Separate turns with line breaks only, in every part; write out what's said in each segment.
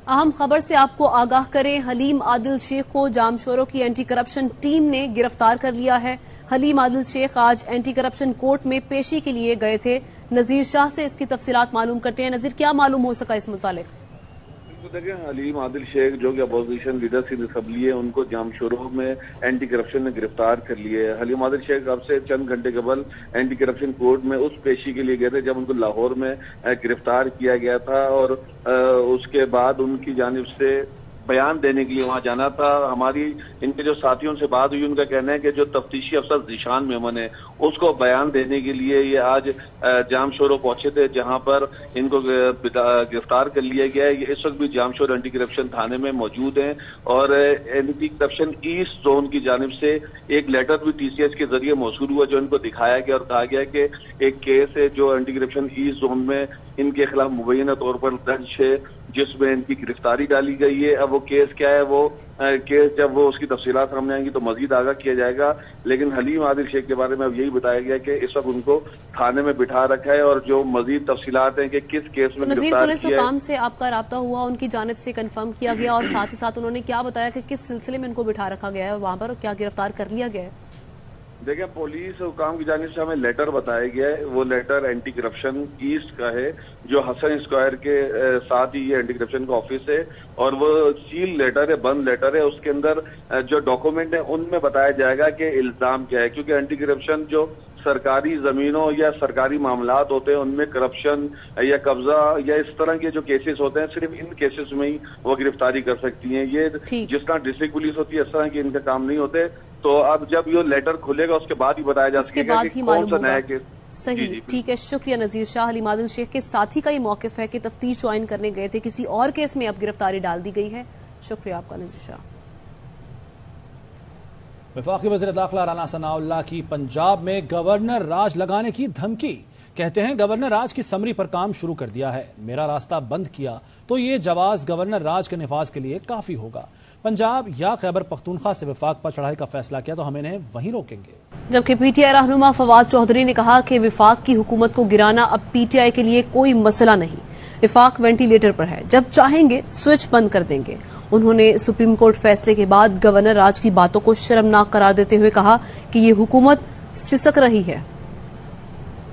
अहम खबर से आपको आगाह करें, हलीम आदिल शेख को जामशोरों की एंटी करप्शन टीम ने गिरफ्तार कर लिया है। हलीम आदिल शेख आज एंटी करप्शन कोर्ट में पेशी के लिए गए थे। नजीर शाह से इसकी तफसीलात मालूम करते हैं। नजीर, क्या मालूम हो सका इस मुतालिक?
देखिए, हलीम आदिल शेख जो कि अपोजिशन लीडर सिंध असम्बली है, उनको जामशोरों में एंटी करप्शन ने गिरफ्तार कर लिए है। हलीम आदिल शेख अब से चंद घंटे कबल एंटी करप्शन कोर्ट में उस पेशी के लिए गए थे जब उनको लाहौर में गिरफ्तार किया गया था और उसके बाद उनकी जानिब से बयान देने के लिए वहां जाना था। हमारी इनके जो साथियों से बात हुई, उनका कहना है कि जो तफ्तीशी अफसर जीशान मेमन है उसको बयान देने के लिए ये आज जामशोरों पहुंचे थे, जहां पर इनको गिरफ्तार कर लिया गया है। ये इस वक्त भी जामशोर एंटी करप्शन थाने में मौजूद हैं और एंटी करप्शन ईस्ट जोन की जानिब से एक लेटर भी TCS के जरिए मौसूल हुआ, जो इनको दिखाया गया और कहा गया कि एक केस है जो एंटी करप्शन ईस्ट जोन में इनके खिलाफ मुबैना तौर पर दर्ज है, जिसमें इनकी गिरफ्तारी डाली गई है। अब वो केस क्या है, वो केस जब वो उसकी तफसीलात सामने आएंगी तो मजीद आगाह किया जाएगा। लेकिन हलीम आदिल शेख के बारे में अब यही बताया गया कि इस वक्त उनको थाने में बिठा रखा है और जो मजीद तफसीलात हैं कि किस केस में गिरफ्तार
पुलिस हुकाम से आपका राब्ता हुआ, उनकी जानिब से कंफर्म किया गया और साथ ही साथ उन्होंने क्या बताया कि किस सिलसिले में इनको बिठा रखा गया है वहां पर, क्या गिरफ्तार कर लिया गया है?
देखिए, पुलिस हुकाम की जानिब से हमें लेटर बताया गया है। वो लेटर एंटी करप्शन ईस्ट का है, जो हसन स्क्वायर के साथ ही ये एंटी करप्शन का ऑफिस है और वो सील लेटर है, बंद लेटर है। उसके अंदर जो डॉक्यूमेंट है उनमें बताया जाएगा कि इल्जाम क्या है, क्योंकि एंटी करप्शन जो सरकारी जमीनों या सरकारी मामलात होते हैं उनमें करप्शन या कब्जा या इस तरह के जो केसेस होते हैं, सिर्फ इन केसेस में ही वो गिरफ्तारी कर सकती हैं। ये जिस तरह डिस्ट्रिक्ट पुलिस होती है इस तरह के इनका काम नहीं होते। तो अब जब ये लेटर खुलेगा उसके बाद ही बताया जा सकेगा कि कौन सा नया केस।
सही, ठीक है, शुक्रिया नजीर शाह। हलीम आदिल शेख के साथी का ये मौकिफ है कि तफ्तीश ज्वाइन करने गए थे, किसी और केस में अब गिरफ्तारी डाल दी गई है। शुक्रिया आपका नजीर शाह।
वफाकी वज़ीर दाखिला राना सनाउल्लाह की पंजाब में गवर्नर राज लगाने की धमकी। कहते हैं गवर्नर राज की समरी पर काम शुरू कर दिया है, मेरा रास्ता बंद किया तो ये जवाज गवर्नर राज के निफाज के लिए काफी होगा। पंजाब या खैबर पख्तूनख्वा से विफाक पर चढ़ाई का फैसला किया तो हम इन्हें वहीं रोकेंगे।
जबकि PTI रहनुमा फवाद चौधरी ने कहा कि विफाक की हुकूमत को गिराना अब PTI के लिए कोई मसला नहीं। विफाक वेंटिलेटर पर है, जब चाहेंगे स्विच बंद कर देंगे। उन्होंने सुप्रीम कोर्ट फैसले के बाद गवर्नर राज की बातों को शर्मनाक करार देते हुए कहा कि ये हुकूमत सिसक रही है।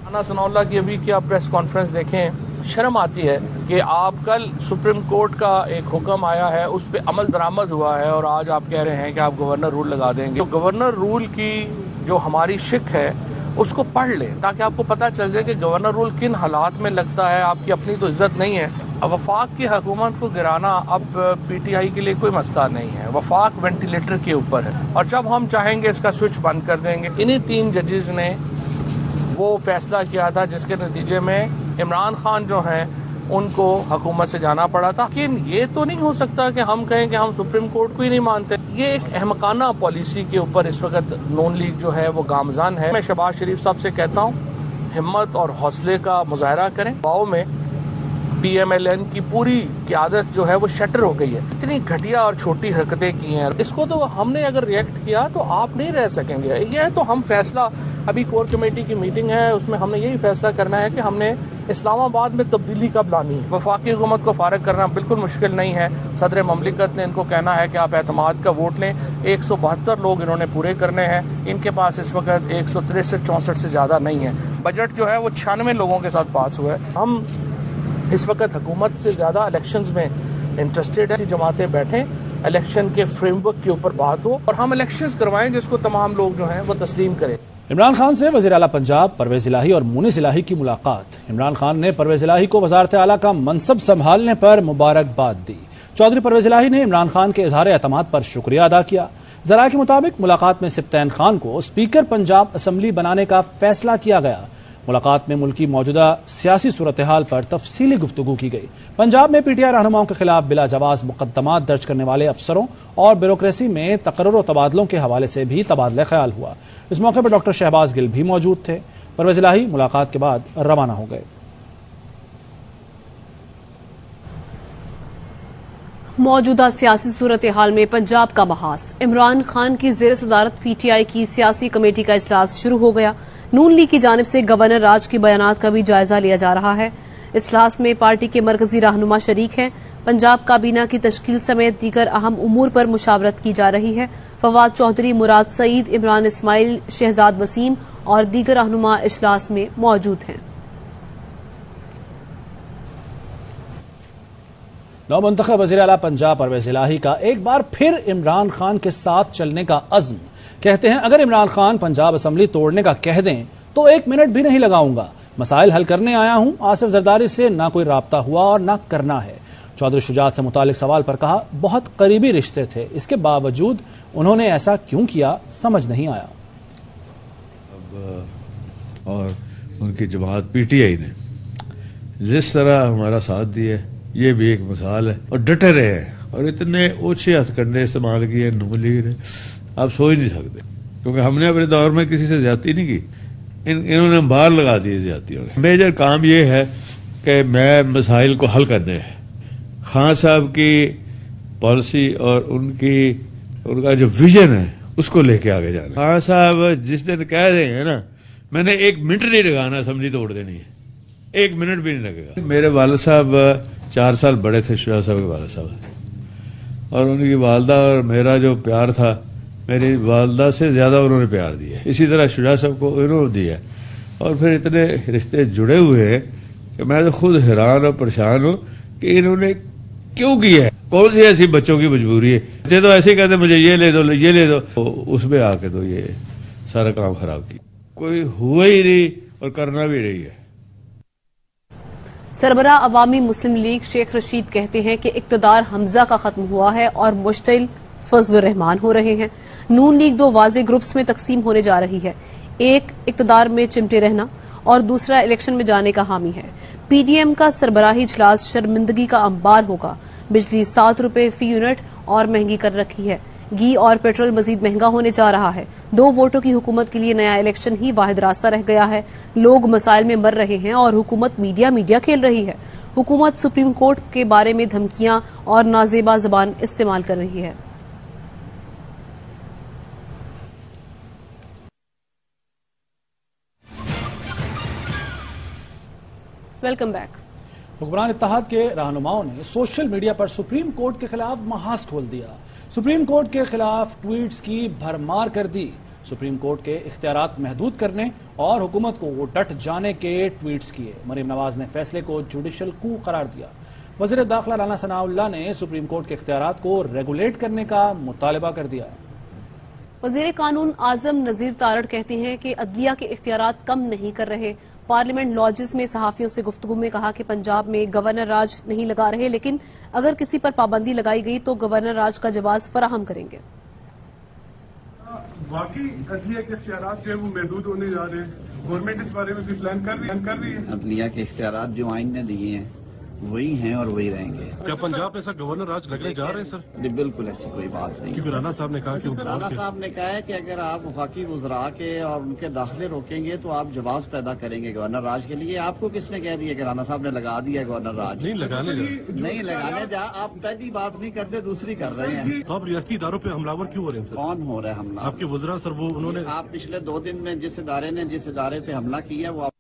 राना सनाउल्लाह की अभी क्या प्रेस कॉन्फ्रेंस देखें, शर्म आती है कि आप कल सुप्रीम कोर्ट का एक हुक्म आया है, उस पर अमल दरामद हुआ है और आज आप कह रहे हैं कि आप गवर्नर रूल लगा देंगे। तो गवर्नर रूल की जो हमारी शिक है उसको पढ़ लें ताकि आपको पता चल जाए कि गवर्नर रूल किन हालात में लगता है। आपकी अपनी तो इज्जत नहीं है। वफाक की हुकूमत को गिराना अब PTI के लिए कोई मसला नहीं है। वफाक वेंटिलेटर के ऊपर है और जब हम चाहेंगे इसका स्विच बंद कर देंगे। इन्हीं 3 जजेस ने वो फैसला किया था जिसके नतीजे में इमरान खान जो हैं उनको हुकूमत से जाना पड़ा था। लेकिन ये तो नहीं हो सकता कि हम कहें कि हम सुप्रीम कोर्ट को ही नहीं मानते। ये एक अहमकाना पॉलिसी के ऊपर इस वक्त नून लीग जो है वो गामजान है। मैं शहबाज शरीफ साहब से कहता हूँ हिम्मत और हौसले का मुजाहरा करें। गाँव में PMLN की पूरी क़यादत जो है वो शटर हो गई है। इतनी घटिया और छोटी हरकतें की हैं, इसको तो हमने अगर रिएक्ट किया तो आप नहीं रह सकेंगे। ये तो हम फैसला, अभी कोर कमेटी की मीटिंग है, उसमें हमने यही फैसला करना है कि हमने इस्लामाबाद में तब्दीली कब लानी है। वफाकी हुकूमत को फारग करना बिल्कुल मुश्किल नहीं है। सदर ममलिकत ने इनको कहना है कि आप एतमाद का वोट लें। 172 लोग इन्होंने पूरे करने हैं। इनके पास इस वक्त 163-64 से ज़्यादा नहीं है। बजट जो है वो 96 लोगों के साथ पास हुआ है। हम इस वक्त हुकूमत से ज़्यादा इलेक्शंस में इंटरेस्टेड है। जमातें बैठें, इलेक्शन के फ्रेमवर्क के ऊपर बात हो और हम इलेक्शंस करवाएं जिसको तमाम लोग जो हैं वो तस्लीम करें।
इमरान खान से वज़ीर आला पंजाब परवेज इलाही और मुनीस इलाही की मुलाकात। इमरान खान ने परवेज इलाही को वज़ारत आला का मनसब संभालने पर मुबारकबाद दी। चौधरी परवेज इलाही ने इमरान खान के इजहार एतमाद पर शुक्रिया अदा किया। जराये के मुताबिक मुलाकात में सिप्तैन खान को स्पीकर पंजाब असम्बली बनाने का फैसला किया गया। मुलाकात में मुल्क की मौजूदा सियासी सूरत हाल पर तफसीली गुफ्तगू की गई। पंजाब में PTI रहनुमाओं के खिलाफ बिला जवाज मुकदमात दर्ज करने वाले अफसरों और ब्यूरोक्रेसी में तकर्रुर और तबादलों के हवाले से भी तबादला ख्याल हुआ। इस मौके पर डॉक्टर शहबाज गिल भी मौजूद थे। परवेज इलाही मुलाकात के बाद रवाना हो गए।
मौजूदा सियासी सूरत हाल में पंजाब का बहास। इमरान खान की ज़ेर सदारत PTI की सियासी कमेटी का इजलास शुरू हो गया। नून लीग की जानिब से गवर्नर राज की बयानात का भी जायजा लिया जा रहा है। इजलास में पार्टी के मरकजी रहनुमा शरीक हैं। पंजाब काबीना की तश्कील समेत दीगर अहम उमूर पर मुशावरत की जा रही है। फवाद चौधरी, मुराद सईद, इमरान इस्माइल, शहजाद वसीम और दीगर रहनुमा इजलास में मौजूद हैं।
नौमुंतखब वज़ीर आला पंजाब परवेज़ इलाही का एक बार फिर इमरान खान के साथ चलने का अज़्म। कहते हैं अगर इमरान खान पंजाब असम्बली तोड़ने का कह दें तो 1 मिनट भी नहीं लगाऊंगा। मसाइल हल करने आया हूं। आसिफ जरदारी से ना कोई राब्ता हुआ और ना करना है। चौधरी शुजात से मुतालिक सवाल पर कहा बहुत करीबी रिश्ते थे, इसके बावजूद उन्होंने ऐसा क्यों किया समझ नहीं आया।
और उनकी जमात पीटीआई ने जिस तरह हमारा साथ दिया, ये भी एक मिसाल है। और डटे रहे हैं और इतने ओछे हथकंडे इस्तेमाल किए नून लीग ने, आप सोच नहीं सकते। क्योंकि हमने अपने दौर में किसी से ज्यादती नहीं की, इन्होंने बाहर लगा दी ज्यादतियों ने। मेजर काम ये है कि मैं मसाइल को हल करने हैं। खान साहब की पॉलिसी और उनका जो विजन है उसको लेके आगे जाना। खान साहब जिस दिन कह देंगे ना मैंने 1 मिनट नहीं लगाना, असेंबली तोड़ देनी है, 1 मिनट भी नहीं लगेगा। मेरे वालिद साहब 4 साल बड़े थे शुजा साहब के वालिद साहब, और उनकी वालदा और मेरा जो प्यार था, मेरी वालदा से ज्यादा उन्होंने प्यार दिया। इसी तरह शुजा साहब को इन्होंने दिया। और फिर इतने रिश्ते जुड़े हुए हैं कि मैं तो खुद हैरान और परेशान हूं कि इन्होंने क्यों किया है। कौन सी ऐसी बच्चों की मजबूरी है। बच्चे तो ऐसे ही कहते मुझे ये ले दो ये ले दो, तो उसमें आके तो ये सारा काम खराब किया। कोई हुआ ही नहीं और करना भी नहीं है।
सरबराह अवामी मुस्लिम लीग शेख रशीद कहते हैं कि इक्तदार हमजा का खत्म हुआ है और मुश्तिल फजलुर रहमान हो रहे हैं। नून लीग 2 वाज़े ग्रुप्स में तकसीम होने जा रही है। एक इक्तदार में चिमटे रहना और दूसरा इलेक्शन में जाने का हामी है। पीडीएम का सरबराही इजलास शर्मिंदगी का अंबार होगा। बिजली 7 रुपए फी यूनिट और महंगी कर रखी है। घी और पेट्रोल मजीद महंगा होने जा रहा है। 2 वोटों की हुकूमत के लिए नया इलेक्शन ही वाहिद रास्ता रह गया है। लोग मसाइल में मर रहे हैं और हुकूमत मीडिया खेल रही है। हुकूमत सुप्रीम कोर्ट के बारे में धमकियां और नाजेबा जबान इस्तेमाल कर रही है। Welcome back.
हुक्मरान इत्तेहाद के रहनुमाओं ने सोशल मीडिया पर सुप्रीम कोर्ट के खिलाफ महाज खोल दिया। सुप्रीम कोर्ट के खिलाफ ट्वीट्स की भरमार कर दी। सुप्रीम कोर्ट के इख्तियारात महदूद करने और हुकूमत को डट जाने के ट्वीट्स किए। मरीम नवाज ने फैसले को जुडिशल कू करार दिया। वज़ीर दाखिला राना सनाउल्लाह ने सुप्रीम कोर्ट के इख्तियारात को रेगुलेट करने का मुतालबा कर दिया।
वज़ीर कानून आजम नज़ीर तारड़ कहते हैं कि अदलिया के इख्तियारात कम नहीं कर रहे। पार्लियामेंट लॉजेस में सहाफियों से गुफ्तगू में कहा कि पंजाब में गवर्नर राज नहीं लगा रहे, लेकिन अगर किसी पर पाबंदी लगाई गई तो गवर्नर राज का जवाब फराहम करेंगे।
वाकई अदलिया के इख्तियारात जो है वो महदूद होने जा रहे हैं। गवर्नमेंट इस बारे में भी प्लान कर रही है।
अदलिया के इख्तियारात जो आइन ने दिए हैं वही हैं और वही रहेंगे।
क्या पंजाब में ऐसा गवर्नर राज लगने जा रहे हैं सर?
जी बिल्कुल ऐसी कोई बात नहीं।
क्योंकि राणा साहब ने कहा कि
राणा साहब ने कहा है कि अगर आप वफाकी वज़रा के और उनके दाखिले रोकेंगे तो आप जवाब पैदा करेंगे गवर्नर राज के लिए। आपको किसने कह दिया कि राणा साहब ने लगा दिया गवर्नर राज?
नहीं
लगाने जा आप पहली बात नहीं करते, दूसरी कर रहे हैं।
तो आप रियासती इदारों पे हमलावर क्यों हो रहे हैं सर?
कौन हो रहा है हमला?
आपके वज़रा सर, वो उन्होंने
आप पिछले 2 दिन में जिस इदारे पे हमला किया वो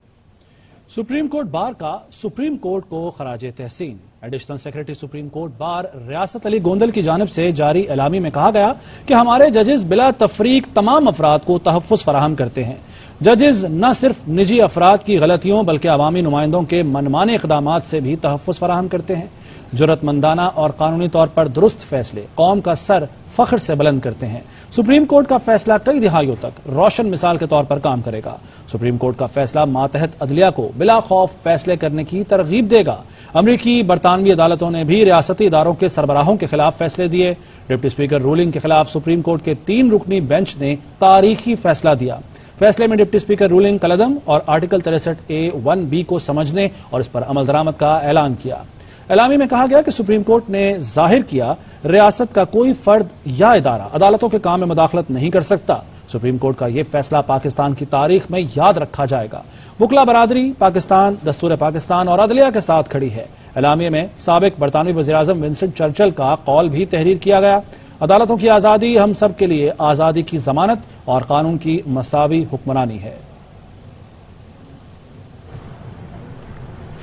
सुप्रीम कोर्ट बार का सुप्रीम कोर्ट को खराज तहसीन। Additional secretary supreme court bar रियासत अली गोंदल की जानिब से जारी एलामी में कहा गया कि हमारे जजेस बिला तफरीक तमाम अफराद को तहफ़्फ़ुज़ फराहम करते हैं। जजेस न सिर्फ निजी अफराद की गलतियों बल्कि अवामी नुमाइंदों के मनमाने इक़दामात से भी तहफ़्फ़ुज़ फराहम करते हैं। जुर्रतमंदाना और कानूनी तौर पर दुरुस्त फैसले कौम का सर फख्र से बुलंद करते हैं। सुप्रीम कोर्ट का फैसला कई दिहाइयों तक रोशन मिसाल के तौर पर काम करेगा। सुप्रीम कोर्ट का फैसला मातहत अदलिया को बिला खौफ फैसले करने की तरगीब देगा। अमरीकी बरतानवी अदालतों ने भी रियासती इदारों के सरबराहों के खिलाफ फैसले दिए। डिप्टी स्पीकर रूलिंग के खिलाफ सुप्रीम कोर्ट के 3 रुकनी बेंच ने तारीखी फैसला दिया। फैसले में डिप्टी स्पीकर रूलिंग कलदम और आर्टिकल 63A(1)(b) को समझने और इस पर अमल दरामद का ऐलान किया। एलामी में कहा गया कि सुप्रीम कोर्ट ने जाहिर किया रियासत का कोई फर्द या इदारा अदालतों के काम में मुदाखलत नहीं कर सकता। सुप्रीम कोर्ट का यह फैसला पाकिस्तान की तारीख में याद रखा जाएगा। वकला बरादरी पाकिस्तान, दस्तूर पाकिस्तान और अदलिया के साथ खड़ी है। एलामिया में साबिक बरतानवी वज़ीर-ए-आज़म विंस्टन चर्चिल का कौल भी तहरीर किया गया। अदालतों की आजादी हम सब के लिए आजादी की जमानत और कानून की मसावी हुक्मरानी है।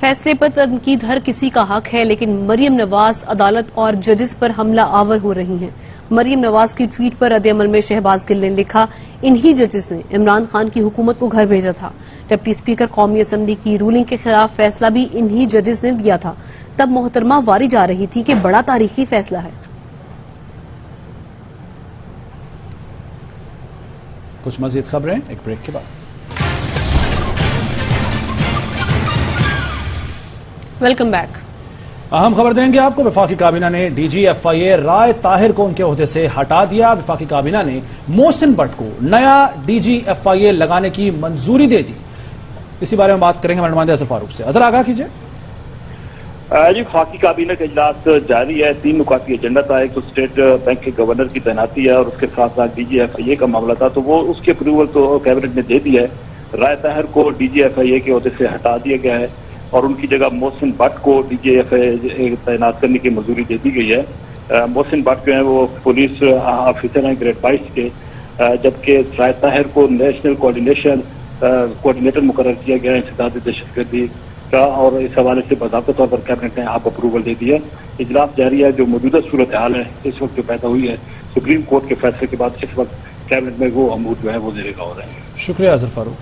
फैसले पर तनकीद हर किसी का हक है, लेकिन मरियम नवाज अदालत और जजेस पर हमला आवर हो रही हैं। मरियम नवाज की ट्वीट पर रद्द-ए-अमल में शहबाज गिल ने लिखा, इन्हीं जजेस ने इमरान खान की हुकूमत को घर भेजा था। डिप्टी स्पीकर कौमी असम्बली की रूलिंग के खिलाफ फैसला भी इन्हीं जजेस ने दिया था। तब मोहतरमा वारी जा रही थी कि बड़ा तारीखी फैसला है।
कुछ मजीद खबरें एक ब्रेक के बाद।
Welcome back.
अहम खबर देंगे आपको। वफाकी काबीना ने DGFIA राय ताहिर को उनके ओहदे से हटा दिया। वफाकी काबीना ने मोहसिन भट्ट को नया DGFIA लगाने की मंजूरी दे दी। इसी बारे में बात करेंगे हमारे नुमाइंदे अजहर फारूक से। अजहर आगाह कीजिए।
जी, वफाकी काबीना का इजलास जारी है। 3 नुकाती एजेंडा था। एक तो स्टेट बैंक के गवर्नर की तैनाती है और उसके साथ साथ DGFIA का मामला था, तो वो उसकी अप्रूवल तो कैबिनेट ने दे दी है। राय ताहिर को DGFIA के ओहदे से हटा दिया गया है और उनकी जगह मोहसिन भट्ट को DGFIA तैनात करने की मंजूरी दे दी गई है। मोहसिन भट्ट जो है वो पुलिस ऑफिसर हैं ग्रेड 22 के, जबकि राय ताहिर को नेशनल कोऑर्डिनेटर मुकर्रर किया गया है इंसदाद दहशतगर्दी का, और इस हवाले से बाकायदा तौर पर कैबिनेट ने आप अप्रूवल दे दी है। इजलास जारी है। जो मौजूदा सूरत हाल है इस वक्त जो पैदा हुई है सुप्रीम कोर्ट के फैसले के बाद, इस वक्त कैबिनेट में वो अमूर जो है वो ज़ेरे गौर है।
शुक्रिया अजहर फारूक।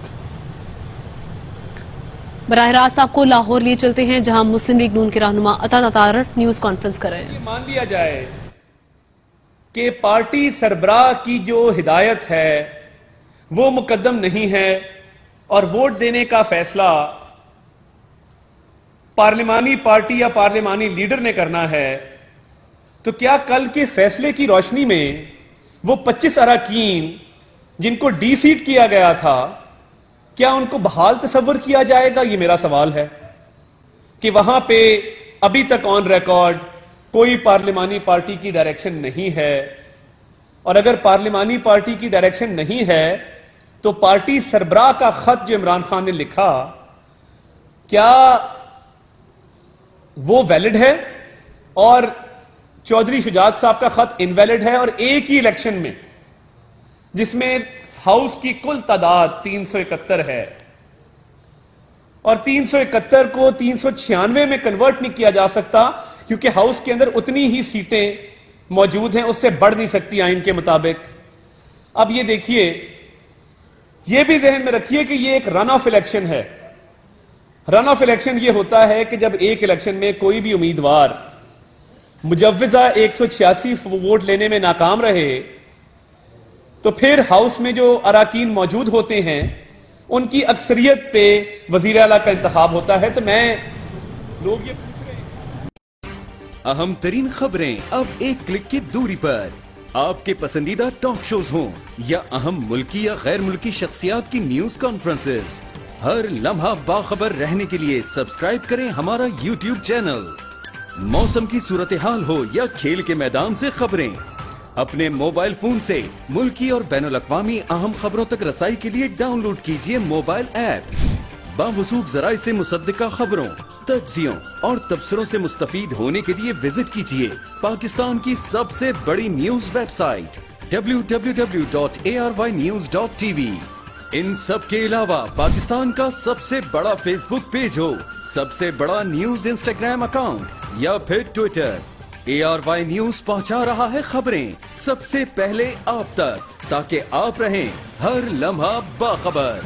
बराह रास्त आपको लाहौर लिए चलते हैं, जहां मुस्लिम लीग नून के रहनुमा अता तारर न्यूज कॉन्फ्रेंस कर रहे हैं।
मान लिया जाए कि पार्टी सरबराह की जो हिदायत है वो मुकद्दम नहीं है और वोट देने का फैसला पार्लिमानी पार्टी या पार्लिमानी लीडर ने करना है, तो क्या कल के फैसले की रोशनी में वो 25 अरकान जिनको डीसीट किया गया था, क्या उनको बहाल तस्वर किया जाएगा? ये मेरा सवाल है कि वहां पे अभी तक ऑन रिकॉर्ड कोई पार्लिमानी पार्टी की डायरेक्शन नहीं है, और अगर पार्लिमानी पार्टी की डायरेक्शन नहीं है तो पार्टी सरबराह का खत जो इमरान खान ने लिखा, क्या वो वैलिड है? और चौधरी शुजात साहब का खत इनवैलिड है, और एक ही इलेक्शन में जिसमें हाउस की कुल तादाद 371 है और 371 को 396 में कन्वर्ट नहीं किया जा सकता, क्योंकि हाउस के अंदर उतनी ही सीटें मौजूद हैं, उससे बढ़ नहीं सकती आइन के मुताबिक। अब ये देखिए, ये भी जहन में रखिए कि ये एक रन ऑफ इलेक्शन है। रन ऑफ इलेक्शन ये होता है कि जब एक इलेक्शन में कोई भी उम्मीदवार मुजव्विजा 186 वोट लेने में नाकाम रहे, तो फिर हाउस में जो अराकीन मौजूद होते हैं उनकी अक्सरियत पे वजीर आला का इंतखाब होता है। तो लोग ये पूछ रहे हैं,
अहम तरीन खबरें अब एक क्लिक की दूरी पर। आपके पसंदीदा टॉक शोज हों या अहम मुल्की या गैर मुल्की शख्सियात की न्यूज कॉन्फ्रेंसेस, हर लम्हा बाखबर रहने के लिए सब्सक्राइब करें हमारा YouTube चैनल। मौसम की सूरत हाल हो या खेल के मैदान से खबरें, अपने मोबाइल फोन से मुल्की और बैनुल-अक़वामी अहम खबरों तक रसाई के लिए डाउनलोड कीजिए मोबाइल ऐप। बावसूख ज़राए से मुसद्दिका खबरों, तज्ज़ियों और तबसरों से मुस्तफीद होने के लिए विजिट कीजिए पाकिस्तान की सबसे बड़ी न्यूज वेबसाइट www.arvynews.tv। इन सब के अलावा पाकिस्तान का सबसे बड़ा फेसबुक पेज हो, सबसे बड़ा न्यूज इंस्टाग्राम अकाउंट या फिर ट्विटर, ARY न्यूज पहुंचा रहा है खबरें सबसे पहले आप तक, ताकि आप रहें हर लम्हा बाखबर।